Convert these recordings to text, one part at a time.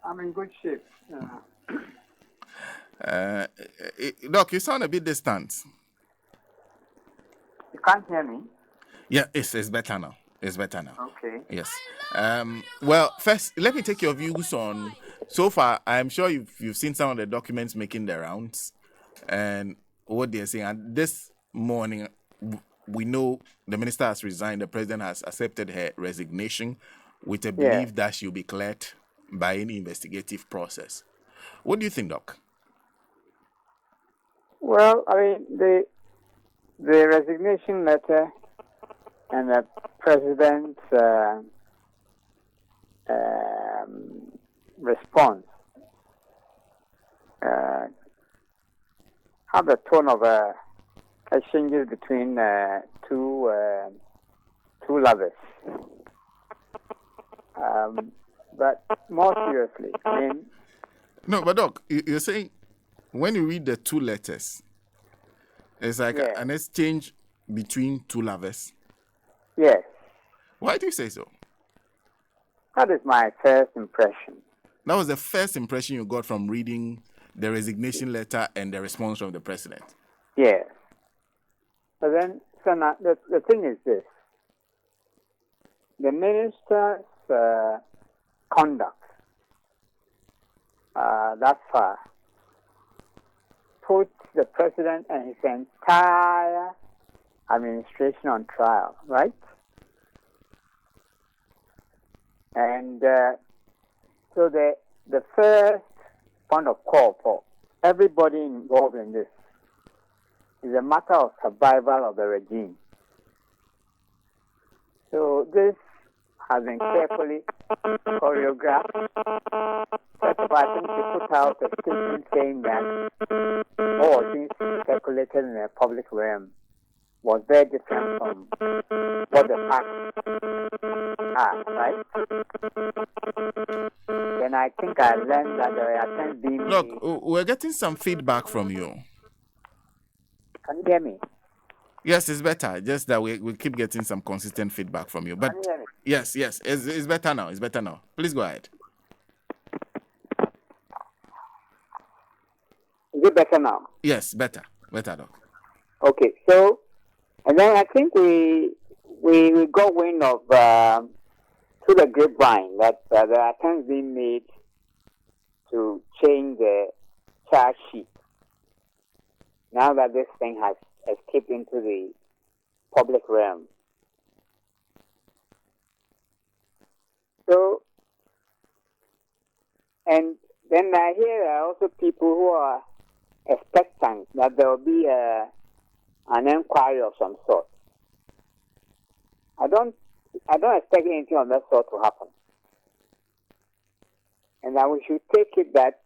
I'm in good shape. Doc, you sound a bit distant. You can't hear me? Yeah, it's better now. It's better now. Okay. Yes. Well, first, let me take your views on. So far, I'm sure you've seen some of the documents making the rounds, and what they're saying. And this morning, we know the minister has resigned. The president has accepted her resignation, with a Yeah. belief that she'll be cleared by any investigative process. What do you think, Doc? Well, I mean, the resignation letter and the president's response have the tone of exchanges between two lovers. But more seriously, I mean, No, but Doc, you're saying when you read the two letters, it's like yeah. an exchange between two lovers. Yes, Why do you say so? that is my first impression. That was the first impression you got from reading the resignation letter and the response from the president. Yes. But then, so now, the thing is this. The minister's conduct thus far puts the president and his entire administration on trial, right? And so the first point of call for everybody involved in this is a matter of survival of the regime. So this has been carefully choreographed. First of all, I think they put out a statement saying that all things circulated in the public realm was very different from what the facts are, right? Then I think I learned that there are attempts being made. Look, we're getting some feedback from you. Can you hear me? Yes, it's better. Just that we keep getting some consistent feedback from you. But Can you hear me? yes, it's better now. It's better now. Please go ahead. Is it better now? Yes, better, Doc. Okay, so, and then I think we got wind of through the grapevine that there are attempts being made to change the charge sheet now that this thing has escaped into the public realm. So, and then I hear there are also people who are expectant that there will be an inquiry of some sort. I don't expect anything of that sort to happen. And that we should take it that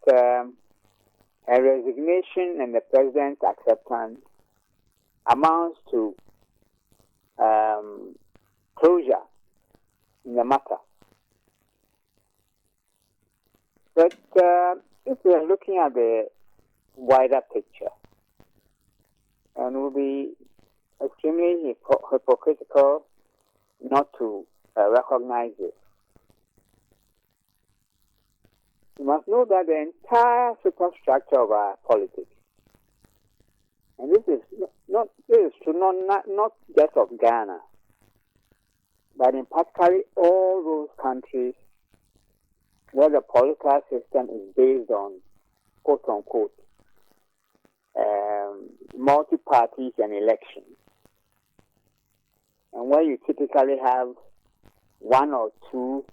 a resignation and the president's acceptance amounts to closure in the matter. But if we are looking at the wider picture, and it will be extremely hypocritical not to recognize this. You must know that the entire superstructure of our politics, and this is true not just of Ghana, but in particularly all those countries where the political system is based on quote unquote multi-parties and elections, and where you typically have one or two,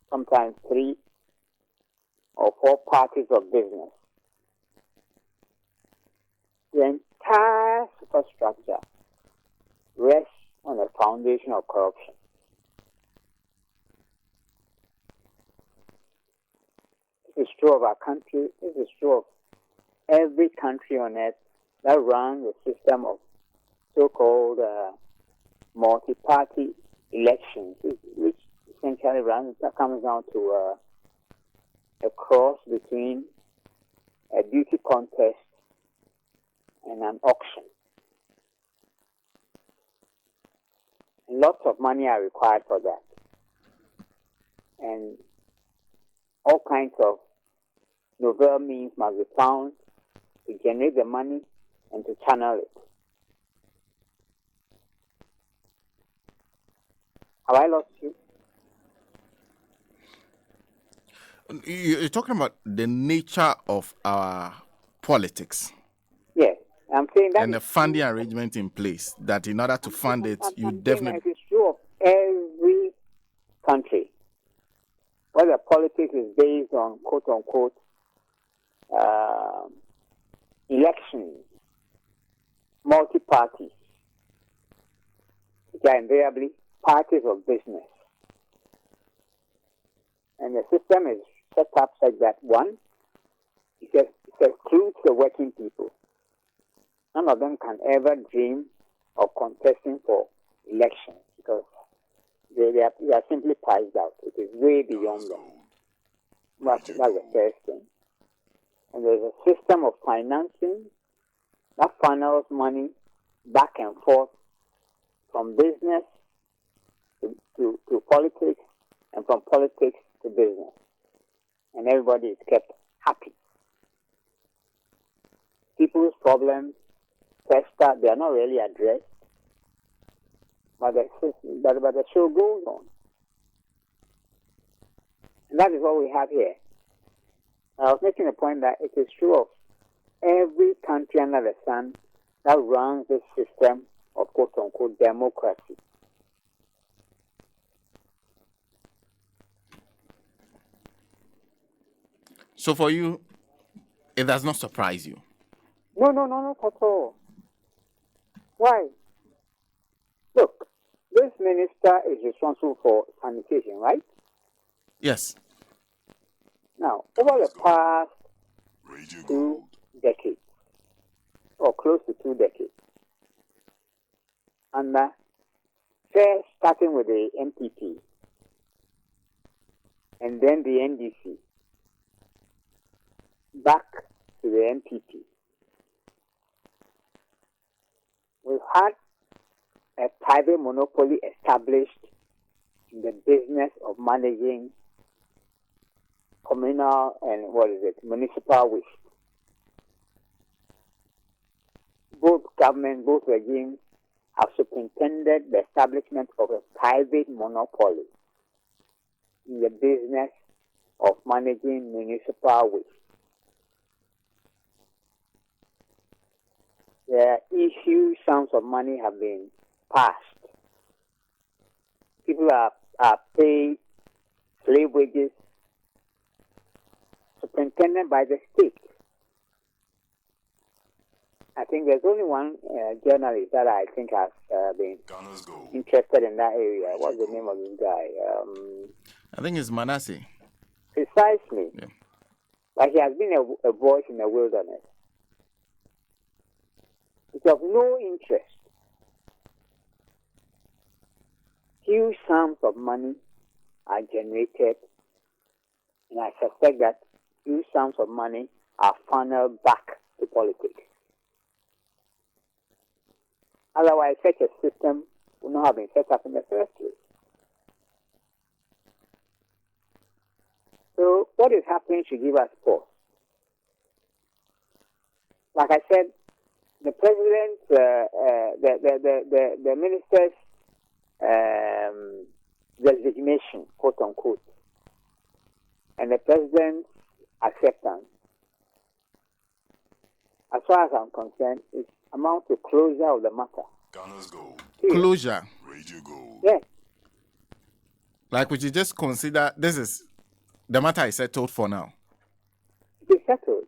sometimes 3 or 4 parties of business. The entire superstructure rests on a foundation of corruption. This is true of our country. This is true of every country on earth that runs a system of so-called multi-party elections, which essentially comes down to a cross between a beauty contest and an auction. Lots of money are required for that. And all kinds of novel means must be found to generate the money and to channel it. Have I lost you? You're talking about the nature of our politics. Yes. I'm saying that. And the funding arrangement in place that in order to fund it, you definitely. It is true of every country, whether politics is based on quote unquote elections, multi-parties, which are invariably parties of business. And the system is set up such that one, it excludes the working people. None of them can ever dream of contesting for elections because they are simply priced out. It is way beyond them. That's the first thing. And there's a system of financing that funnels money back and forth from business to politics and from politics to business. And everybody is kept happy. People's problems, fester, they are not really addressed, but the show goes on. And that is what we have here. I was making a point that it is true of every country under the sun that runs this system of quote-unquote democracy. So for you, it does not surprise you? No, not at all. Why? Look, this minister is responsible for sanitation, right? Yes. Now, over the past 2 decades, or close to 2 decades, and first starting with the MPP, and then the NDC, back to the MPP, we've had a private monopoly established in the business of managing communal and municipal waste. Both governments, both regimes have superintended the establishment of a private monopoly in the business of managing municipal waste. The huge sums of money have been passed. People are paid slave wages, superintended by the state. I think there's only one journalist that I think has been interested in that area. What's the name of this guy? I think it's Manasseh. Precisely. Yeah. But he has been a voice in the wilderness. It's of no interest. Huge sums of money are generated, and I suspect that huge sums of money are funneled back to politics. Otherwise, such a system would not have been set up in the first place. So, what is happening should give us pause. Like I said, the president, the minister's resignation, quote unquote, and the president's acceptance, as far as I'm concerned, is amount to closure of the matter. Closure. Yes. Like, would you just consider the matter is settled for now? It is settled.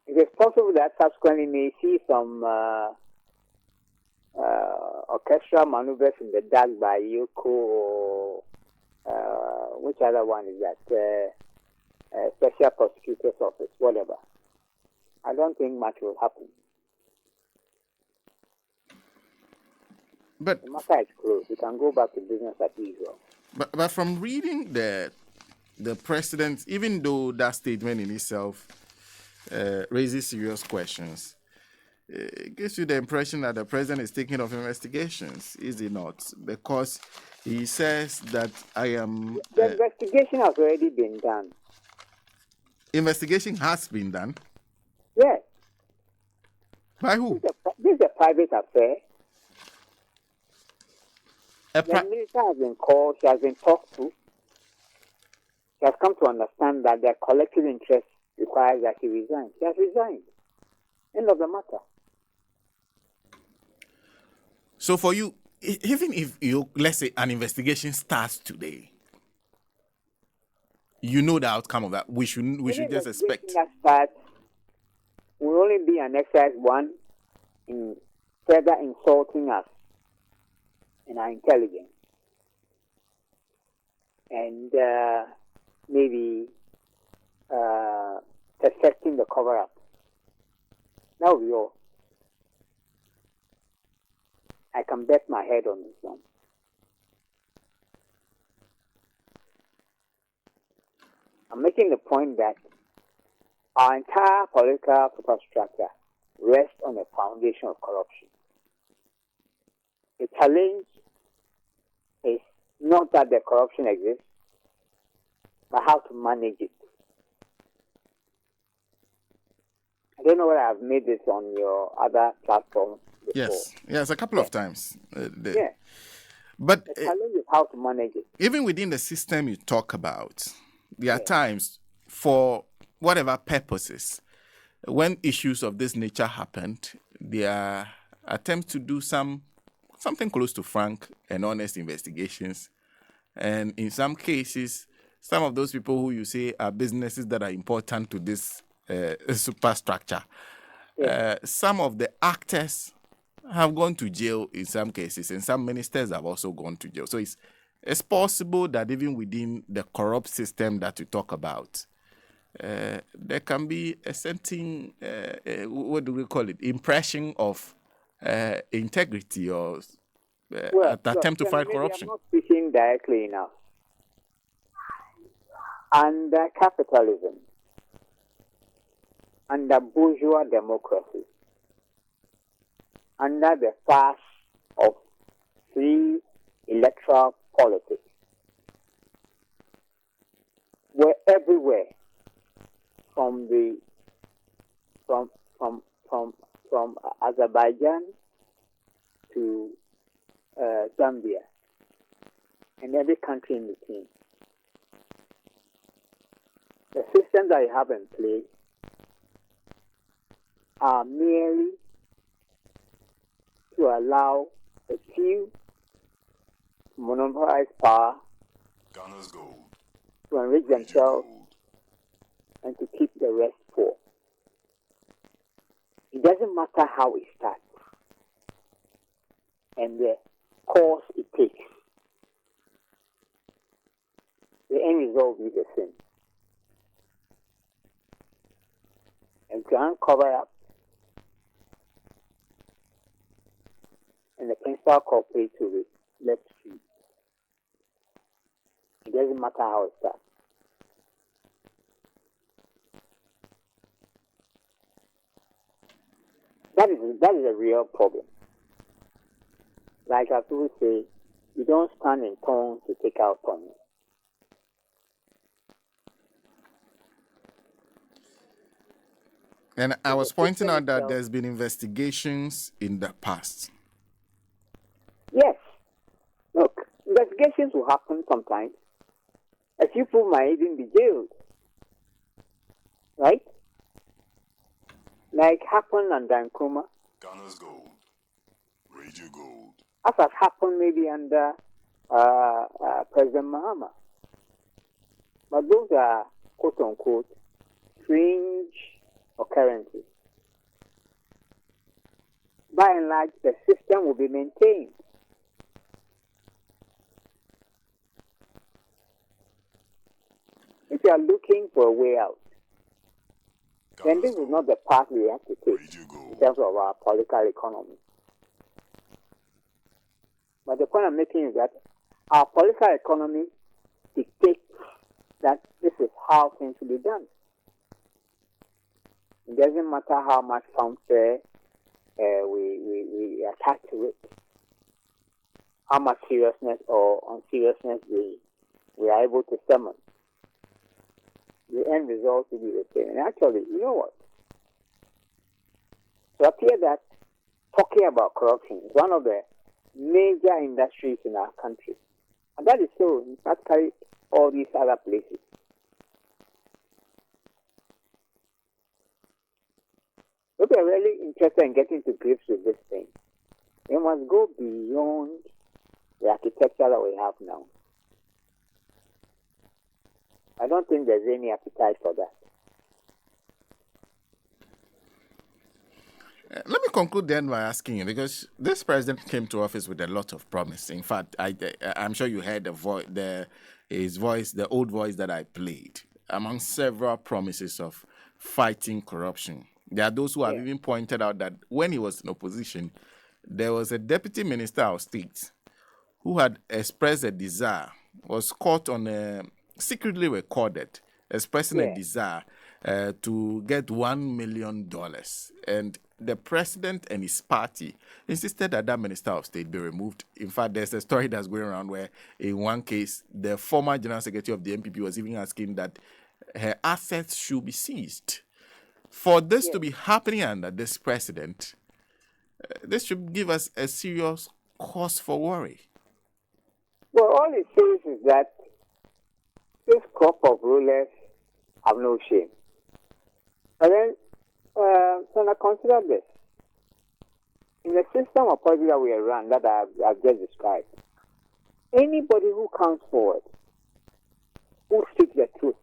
It is possible that subsequently may see some orchestral maneuvers in the dark by Yoko or which other one is that? Special Prosecutor's Office, whatever. I don't think much will happen. But the matter is closed. We can go back to business as usual. But from reading the president, even though that statement in itself raises serious questions, it gives you the impression that the president is taking off investigations, is it not? Because he says that I am. The investigation has already been done. Investigation has been done. Yes. By who? This is a private affair. The minister has been called. She has been talked to. She has come to understand that their collective interest requires that she resign. She has resigned. End of the matter. So for you, even if let's say an investigation starts today, you know the outcome of that. We should just expect. That starts will only be an exercise one in further insulting us and our intelligence, and maybe perfecting the cover-up. That will be all. I can bet my head on this one. I'm making the point that our entire political superstructure rests on a foundation of corruption. The challenge is not that the corruption exists, but how to manage it. I don't know whether I've made this on your other platforms before. Yes, a couple of times. But the challenge is how to manage it. Even within the system you talk about, there are times for whatever purposes, when issues of this nature happened, there are attempts to do something close to frank and honest investigations. And in some cases, some of those people who you say are businesses that are important to this superstructure, some of the actors have gone to jail in some cases, and some ministers have also gone to jail. So it's possible that even within the corrupt system that you talk about, there can be a certain, what do we call it, impression of integrity or attempt to fight corruption. I'm not speaking directly enough. Under capitalism, under bourgeois democracy, under the farce of free electoral politics, we're everywhere from Azerbaijan to Zambia and every country in between. The systems that you have in place are merely to allow a few to monopolize power, to enrich themselves, and to keep the rest poor. It doesn't matter how it starts and the course it takes. The end result will be the same. And to uncover up, and the principal culprit will be left free. It doesn't matter how it starts. That is a real problem. Like as people say, you don't stand in tongues to take out tongues. And I was pointing out that there's been investigations in the past. Yes. Look, investigations will happen sometimes. A few people might even be jailed. Right? Like happened under Nkrumah. Ghana's gold. Radio gold. As has happened maybe under President Mahama. But those are, quote unquote, fringe occurrences. By and large, the system will be maintained. If you are looking for a way out, then this is not the path we have to take in terms of our political economy. But the point I'm making is that our political economy dictates that this is how things will be done. It doesn't matter how much fanfare we attach to it, how much seriousness or unseriousness we are able to summon. The end result will be the same. And actually, you know what? To appear that talking about corruption is one of the major industries in our country. And that is so in practically all these other places. If we are really interested in getting to grips with this thing, we must go beyond the architecture that we have now. I don't think there's any appetite for that. Let me conclude then by asking you, because this president came to office with a lot of promise. In fact, I'm sure you heard his voice, the old voice that I played, among several promises of fighting corruption. There are those who have even pointed out that when he was in opposition, there was a deputy minister of state who had expressed a desire, was caught on secretly recorded, expressing a desire to get $1 million. And the president and his party insisted that that minister of state be removed. In fact, there's a story that's going around where in one case, the former general secretary of the NPP was even asking that her assets should be seized. For this to be happening under this president, this should give us a serious cause for worry. Well, all it says is that this crop of rulers have no shame. And then, so now consider this. In the system of policy that we run, that I've just described, anybody who comes forward, who speaks the truth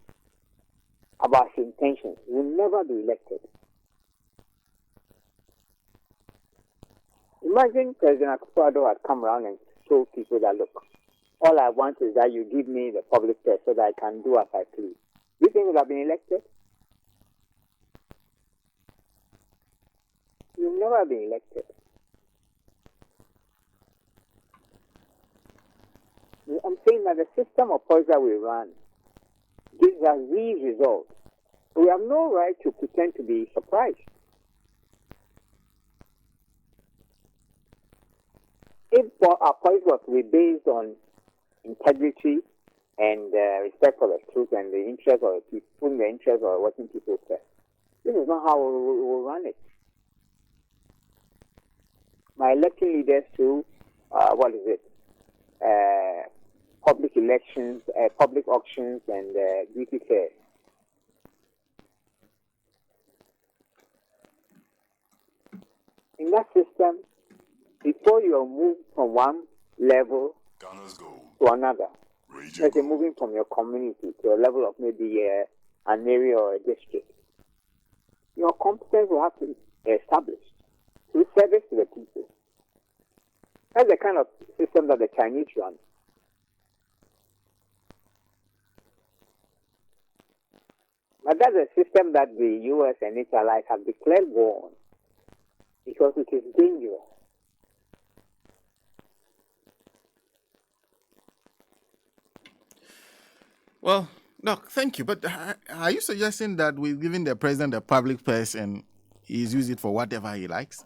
about his intentions, will never be elected. Imagine President AKUFO-ADDO'S had come around and told people that, look, all I want is that you give me the public purse so that I can do as I please. Do you think he would have been elected? He will never be elected. I'm saying that the system of policy that we run gives us these results. We have no right to pretend to be surprised. If our policy was to be based on integrity and respect for the truth and the interest of the people, putting the interest of working people first, this is not how we will run it. My election leaders through, public elections, public auctions, and duty fairs. In that system, before you are moved from one level to another, let's say moving from your community to a level of maybe an area or a district, your competence will have to be established through service to the people. That's the kind of system that the Chinese run. But that's a system that the U.S. and its allies have declared war on because it is dangerous. Well, Doc, thank you. But are you suggesting that we're giving the president a public purse and he's using it for whatever he likes?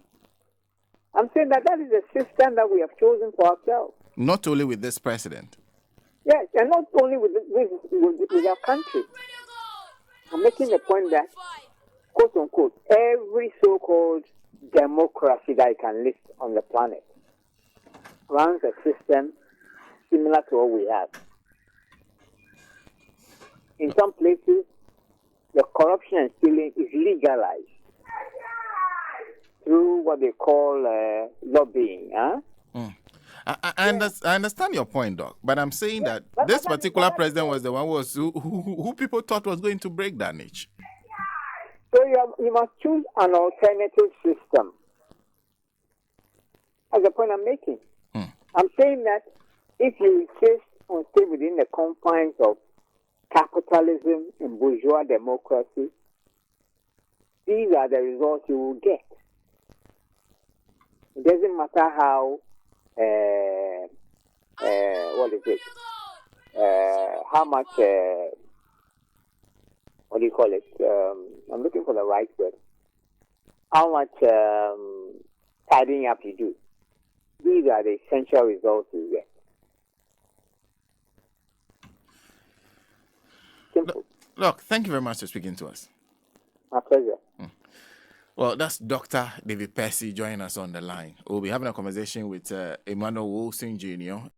I'm saying that is a system that we have chosen for ourselves. Not only with this president. Yes, and not only with our country. I'm making the point that, quote unquote, every so-called democracy that you can list on the planet runs a system similar to what we have. In some places, the corruption and stealing is legalized through what they call lobbying. Huh? I understand your point, Doc, but I'm saying that this particular president was the one who people thought was going to break that niche. So you must choose an alternative system. That's the point I'm making. I'm saying that if you insist on staying within the confines of capitalism and bourgeois democracy, these are the results you will get. It doesn't matter how how much what do you call it? I'm looking for the right word. How much tidying up you do. These are the essential results you get. Simple. Look, thank you very much for speaking to us. My pleasure. Well, that's Dr. David Pessey joining us on the line. We'll be having a conversation with Emmanuel Wilson Jr.